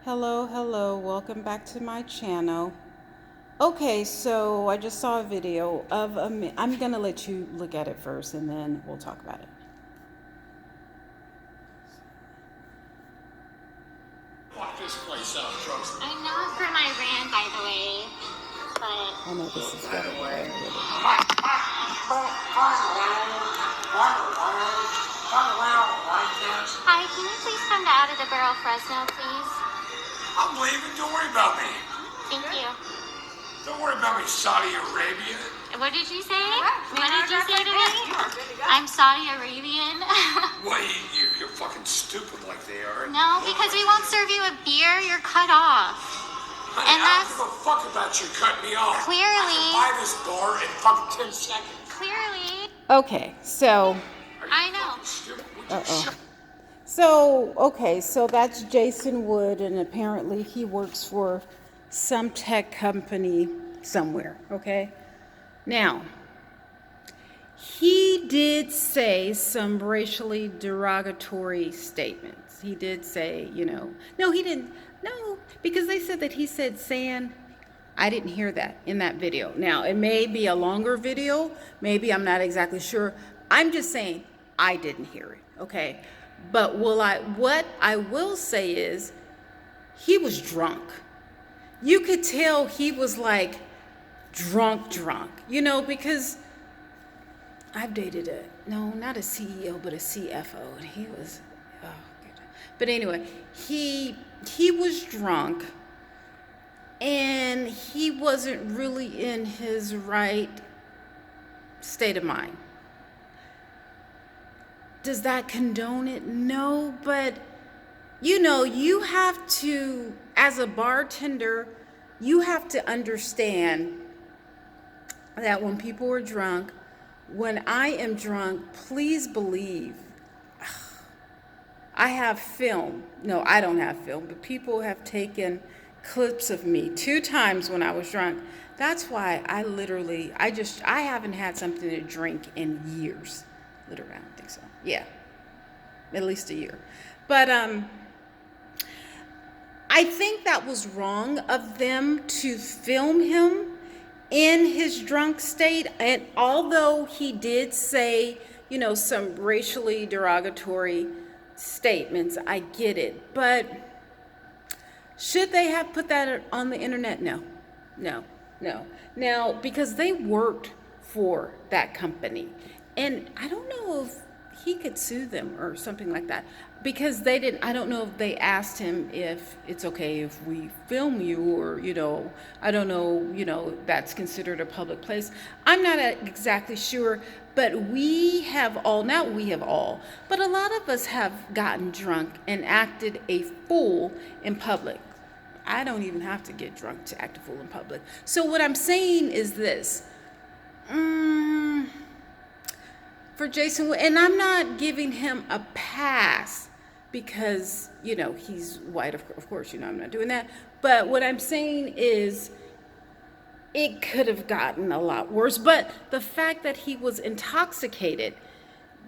Hello, welcome back to my channel. Okay, so I just saw a video of I'm gonna let you look at it first and then we'll talk about it. Fuck this place up, trust me. I'm not for my rant, by the way, but I know this is better. hi, can you please come to Out of the Barrel Fresno, please? I'm leaving. Don't worry about me. Thank you. Don't worry about me, Saudi Arabia. What did you say? What did you say to me? I'm Saudi Arabian. Well, you're fucking stupid like they are. No, because we won't serve you a beer. You're cut off. Honey, and I that's- don't give a fuck about you cutting me off. Clearly. I can buy this bar in fucking 10 seconds. Clearly. Okay, so Are you I know. fucking stupid? Would you shut so that's Jason Wood, and apparently he works for some tech company somewhere. Okay, now he did say some racially derogatory statements. He did say, no, he didn't. No, because they said that he said "san." I didn't hear that in that video. Now, it may be a longer video. Maybe, I'm not exactly sure. I'm just saying I didn't hear it, okay? But what I will say is he was drunk. You could tell he was like drunk, because I've dated not a CEO, but a CFO, and he was, oh, good. But anyway, he was drunk, and he wasn't really in his right state of mind. Does that condone it? No, but you have to, as a bartender, you have to understand that when people are drunk, when I am drunk, please believe, I have film. No, I don't have film, but people have taken clips of me 2 times when I was drunk. That's why I haven't had something to drink in years. Literally, I don't think so. Yeah, at least a year. But I think that was wrong of them to film him in his drunk state. And although he did say, some racially derogatory statements, I get it. But should they have put that on the internet? No. Now, because they worked for that company, and I don't know if he could sue them or something like that, because they didn't. I don't know if they asked him if it's okay if we film you, or I don't know, that's considered a public place. I'm not exactly sure, but not we have all, but a lot of us have gotten drunk and acted a fool in public. I don't even have to get drunk to act a fool in public. So what I'm saying is this. For Jason, and I'm not giving him a pass because, he's white. Of course, I'm not doing that. But what I'm saying is it could have gotten a lot worse. But the fact that he was intoxicated,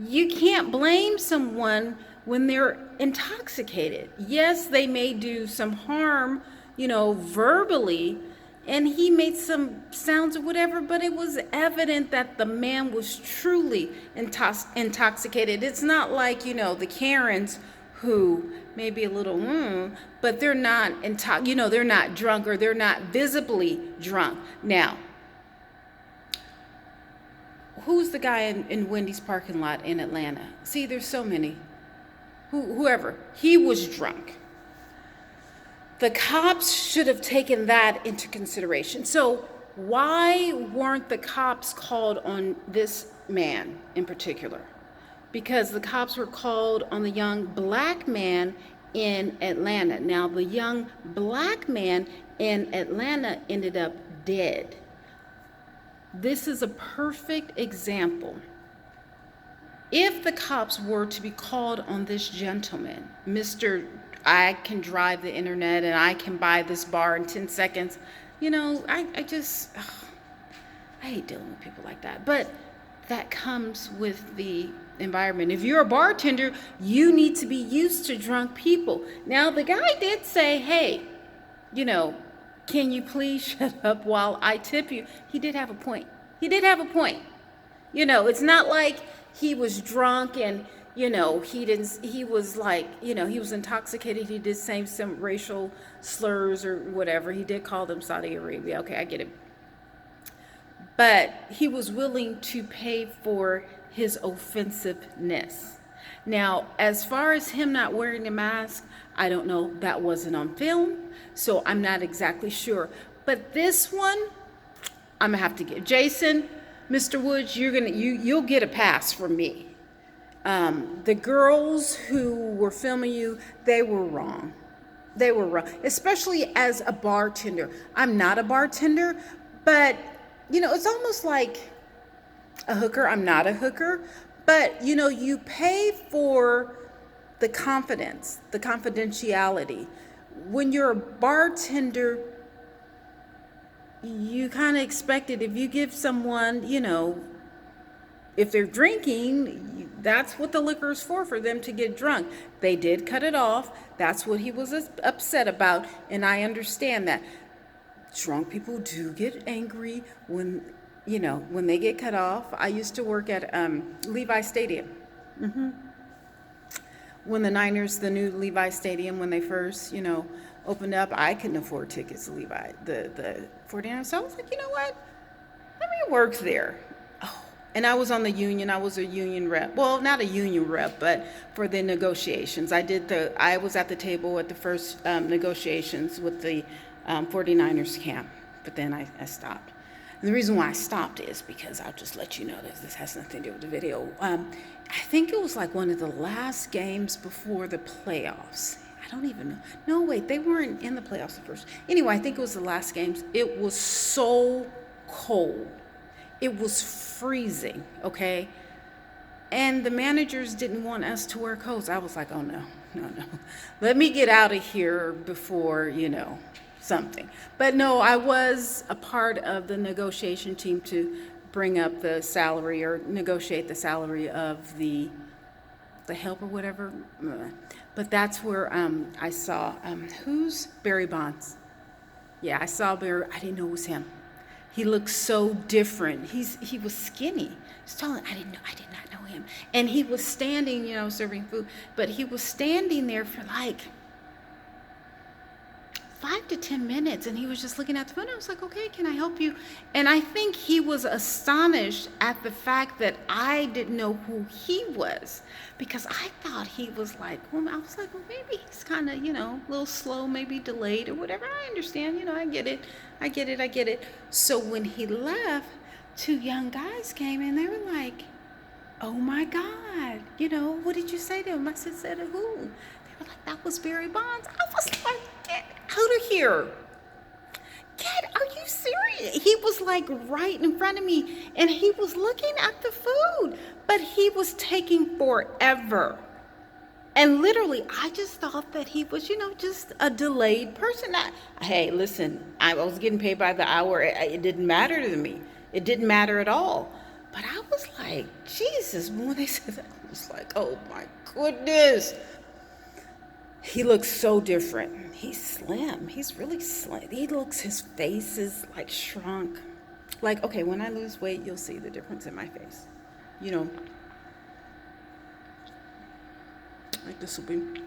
you can't blame someone when they're intoxicated. Yes, they may do some harm, verbally, and he made some sounds or whatever, but it was evident that the man was truly intoxicated. It's not like, the Karens who may be a little, but they're not they're not drunk, or they're not visibly drunk. Now, who's the guy in Wendy's parking lot in Atlanta? See, there's so many. Whoever. He was drunk. The cops should have taken that into consideration. So why weren't the cops called on this man in particular? Because the cops were called on the young black man in Atlanta. Now, the young black man in Atlanta ended up dead. This is a perfect example. If the cops were to be called on this gentleman, Mr. I can drive the internet and I can buy this bar in 10 seconds, I hate dealing with people like that. But that comes with the environment. If you're a bartender, you need to be used to drunk people. Now, the guy did say, hey, you know, can you please shut up while I tip you? He did have a point. He did have a point. You know, it's not like he was drunk and, you know, he was like, you know, he was intoxicated. He did say some racial slurs or whatever. He did call them Saudi Arabia. Okay, I get it. But he was willing to pay for his offensiveness. Now, as far as him not wearing a mask, I don't know. That wasn't on film, so I'm not exactly sure. But this one, I'm gonna have to give Jason, Mr. Woods. You'll get a pass from me. The girls who were filming you, they were wrong. They were wrong, especially as a bartender. I'm not a bartender, but you know, it's almost like a hooker. I'm not a hooker, but you know, you pay for the confidence, the confidentiality. When you're a bartender, you kind of expect it. If you give someone, you know, if they're drinking, that's what the liquor is for them to get drunk. They did cut it off. That's what he was upset about, and I understand that. Drunk people do get angry when, you know, when they get cut off. I used to work at Levi Stadium. When the Niners, the new Levi Stadium, when they first, you know, opened up, I couldn't afford tickets to Levi, the 49ers. So I was like, you know what? Let me work there. Oh, and I was on the union. I was a union rep. Well, not a union rep, but for the negotiations. I was at the table at the first negotiations with the 49ers camp, but then I stopped. And the reason why I stopped is because I'll just let you know this has nothing to do with the video. I think it was like one of the last games before the playoffs. I don't even know. No, wait, they weren't in the playoffs at first. Anyway, I think it was the last games. It was so cold. It was freezing, okay? And the managers didn't want us to wear coats. I was like, oh no. Let me get out of here before, you know, something. But no, I was a part of the negotiation team to bring up the salary or negotiate the salary of the help or whatever. But that's where I saw, who's Barry Bonds? Yeah, I saw Barry. I didn't know it was him. He looked so different. He was skinny. He's tall. I did not know him. And he was standing, you know, serving food, but he was standing there for like 5 to 10 minutes, and he was just looking at the phone. I was like, okay, can I help you? And I think he was astonished at the fact that I didn't know who he was, because I thought he was like, well, I was like, well, maybe he's kind of, you know, a little slow, maybe delayed or whatever. I understand, you know, I get it. So when he left, 2 young guys came in. They were like, oh my God, you know, what did you say to him? I said to who? They were like, that was Barry Bonds. I was like, get out of here. Are you serious? He was like right in front of me, and he was looking at the food, but he was taking forever. And literally, I just thought that he was, you know, just a delayed person. Hey, listen, I was getting paid by the hour. It didn't matter to me. It didn't matter at all. But I was like, Jesus, when they said that, I was like, oh my goodness. He looks so different. He's slim. He's really slim. His face is like shrunk. Like, okay, when I lose weight, you'll see the difference in my face. You know, like this will be,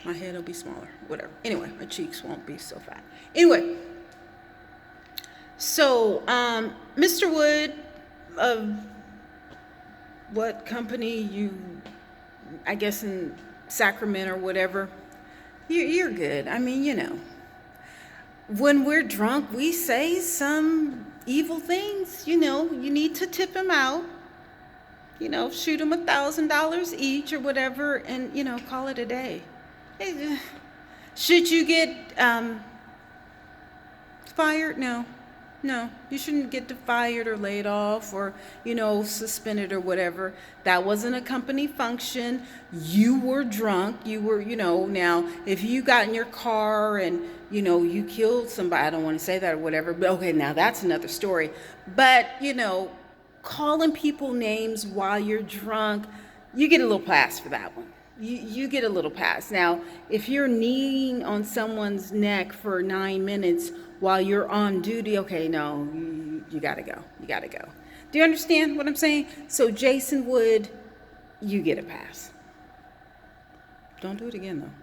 my head will be smaller, whatever. Anyway, my cheeks won't be so fat. Anyway, so Mr. Wood, of what company I guess in Sacramento or whatever, you're good. I mean, you know, when we're drunk, we say some evil things. You know, you need to tip him out. You know, shoot them $1,000 each or whatever, and, you know, call it a day. Should you get fired? No, you shouldn't get fired or laid off or, you know, suspended or whatever. That wasn't a company function. You were drunk. You were, you know, now if you got in your car and, you know, you killed somebody, I don't want to say that or whatever, but okay, now that's another story. But, you know, calling people names while you're drunk, you get a little pass for that one. You get a little pass. Now, if you're kneeing on someone's neck for 9 minutes while you're on duty, okay, no, you gotta go. You gotta go. Do you understand what I'm saying? So Jason Wood, you get a pass. Don't do it again, though.